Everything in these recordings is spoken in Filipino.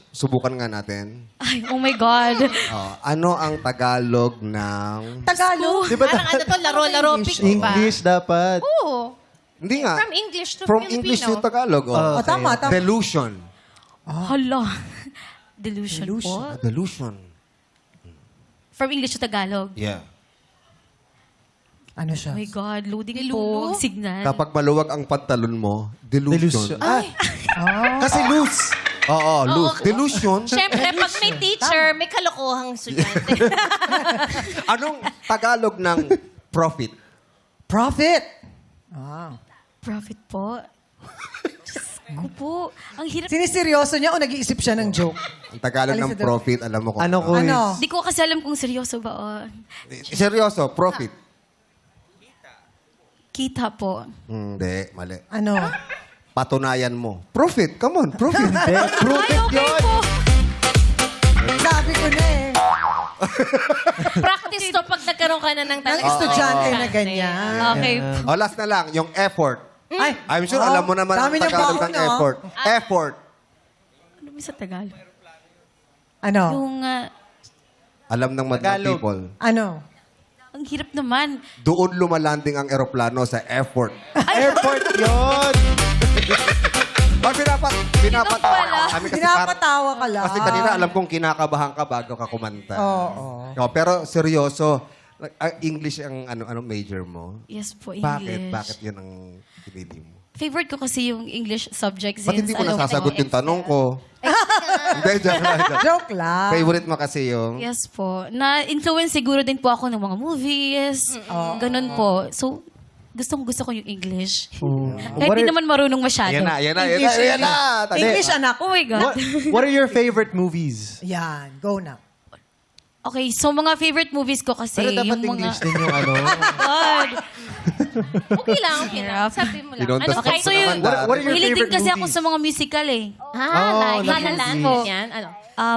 subukan nga natin. Ay, oh my God. Ano ang Tagalog ng... Tagalog? Di ba Parang ano to, laro-laro, pick, di ba? English dapat. Oo. Hindi nga. From English to From Filipino. English to Tagalog. Okay. Tama. Delusion. Hala. Delusion po. Delusion. From English to Tagalog. Yeah. Ano siya? Oh my God, loading Nilulu? po. Signal. Kapag maluwag ang pantalon mo, delusion. Kasi loose. Oo, loose. Delusion. Siyempre, pag may teacher, may kalokohang estudyante. Anong Tagalog ng profit? Profit. Profit po. Diyos ko po. Ang hirap. Siniseryoso niya o nag-iisip siya ng joke? Ang Tagalog ng Alisador. profit, alam mo ko. Ano ko Ano? Di ko kasi alam kung seryoso ba o Seryoso, profit. kita po. Hindi, mali. Ano? Patunayan mo. Profit, come on, profit. Ay, okay po. Sabi ko na eh. Practice to pag nagkaroon ka na ng Ng talagang estudyante na ganyan. Okay. O, last na lang, yung effort. Ay, I'm sure alam mo naman ang dami niyang Tagalog baon, ng no? effort. Effort. Ano ba sa Tagalog? Ano? Yung, Alam ng madlang Tagalog. people. Ano? ang hirap naman. Doon lumalanding ang eroplano sa effort. Airport yun! Pag pala. Kami kasi Pinapatawa ka lang. Kasi kanina alam kong kinakabahan ka bago ka kumanta. Oo. Pero seryoso, English ang ano major mo? Yes po, Bakit? English. Bakit yun ang pinili mo? Favorite ko kasi yung English subject Ba't since hindi ko ano, nasasagot yung tanong ko? Hindi, joke lang. Joke lang. Favorite mo kasi yung... Yes po. Na-influence siguro din po ako ng mga movies. Ganun po. So, gusto ko yung English. Kahit di naman marunong masyado. Yan na. English, anak. Oh my God. What are your favorite movies? Yan, go na. Okay, so mga favorite movies ko kasi Pero dapat yung mga... English din yung ano. God. Okay lang. Sabi mo lang. You don't Ano, stop okay, na so yun. naman, What are your Mahilig din favorite kasi ako movies? sa mga musical eh. Like like La La Land. movies. Yan. Ano?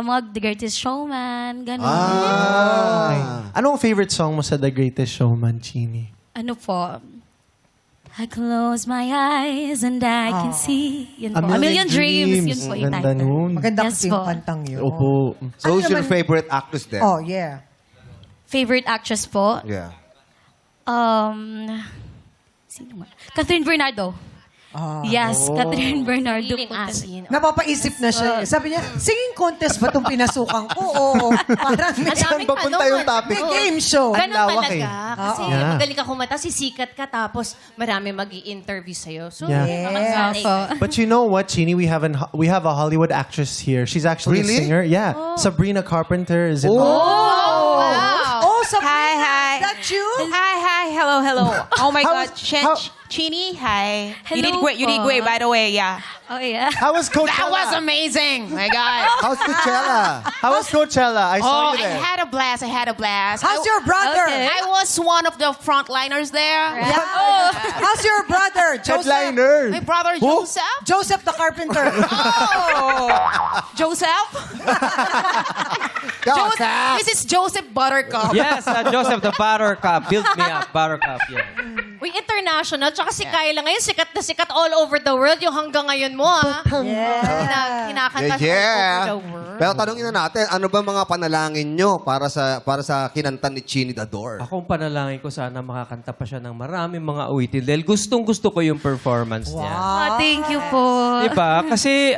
Mga The Greatest Showman, ganun. Anong favorite song mo sa The Greatest Showman, Chini? Ano po? I close my eyes and I can see. Yun po. A Million Dreams. Yun po yung Ganda title. nun. Maganda Yes kasi yung po. kantang yun. Opo. So who's your favorite actress there? Oh, yeah. Favorite actress po? Yeah. Sino nga? Catherine Bernardo. Yes, Catherine Bernardo Feeling po. asin. Napapaisip na siya. Sabi niya, singing contest ba itong pinasukan ko? Oo. Parang Ang daming papunta yung topic? may game show. Ganun lawak talaga. eh. Kasi Yeah. magaling ka kumanta, sisikat ka, tapos marami mag-i-interview sa'yo. So, Yeah. makasali. But you know what, Chini? We have a Hollywood actress here. She's actually Really? a singer. Yeah. Sabrina Carpenter is in Oh, Sabrina, Hi. that's you? Hi. Hello. Oh my How God. is- how- Chini, hi. Hello You did po. great, by the way, yeah. Oh, yeah. How was Coachella? That was amazing. My God. How's Coachella? How was Coachella? I saw Oh, you I there. had a blast. How's your brother? Okay. I was one of the frontliners there. Yeah. How's your brother? Joseph? Headliner. My brother Who? Joseph. Joseph the Carpenter. Oh, Joseph. This is Joseph Buttercup. Yes, Joseph the Buttercup. Built me up, Buttercup. Yeah. Uy, international. Tsaka si Kyla ngayon, sikat na sikat all over the world. Yung hanggang ngayon mo, ha? Kinakanta siya all over the world. Pero tanongin na natin, ano ba mga panalangin nyo para sa kinanta ni Chini Dador? Akong panalangin ko sana makakanta pa siya ng maraming mga awitin dahil gustong-gusto ko yung performance niya. Thank you po. Diba? Kasi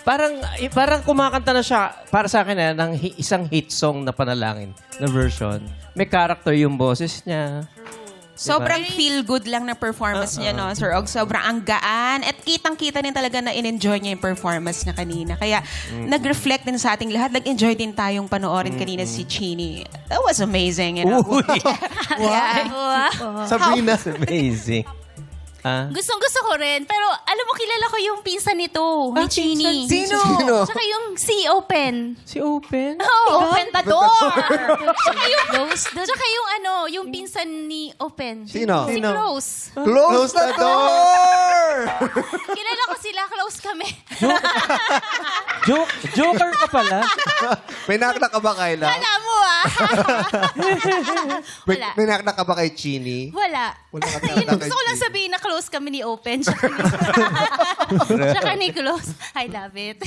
parang kumakanta na siya para sa akin ng isang hit song na panalangin na version. May character yung boses niya. Sobrang feel-good lang na performance niya, no, Sir Og. Sobrang ang gaan. At kitang-kita din talaga na in-enjoy niya yung performance niya kanina. Kaya nag-reflect din sa ating lahat. Nag-enjoy din tayong panoorin kanina si Chini. That was amazing, you know? Sabrina. That's amazing. Gustong-gusto ko rin. Pero alam mo, kilala ko yung pinsan nito, ni Chini. Sino? Tsaka yung si Open. Si Open? Oh, Open the door! Tsaka yung yung pinsan ni Open. Sino? Si Sino? Close. Close the door! Kilala ko sila, close kami. Joker ka pala? May nakna ka ba, Kyla? Wala mo Wala. May nakna ka ba kay Chini? Wala. Wala ka Yun, talaga gusto ko lang kay sabihin na close kami ni Open. Tsaka ni- Tsaka ni Close. I love it.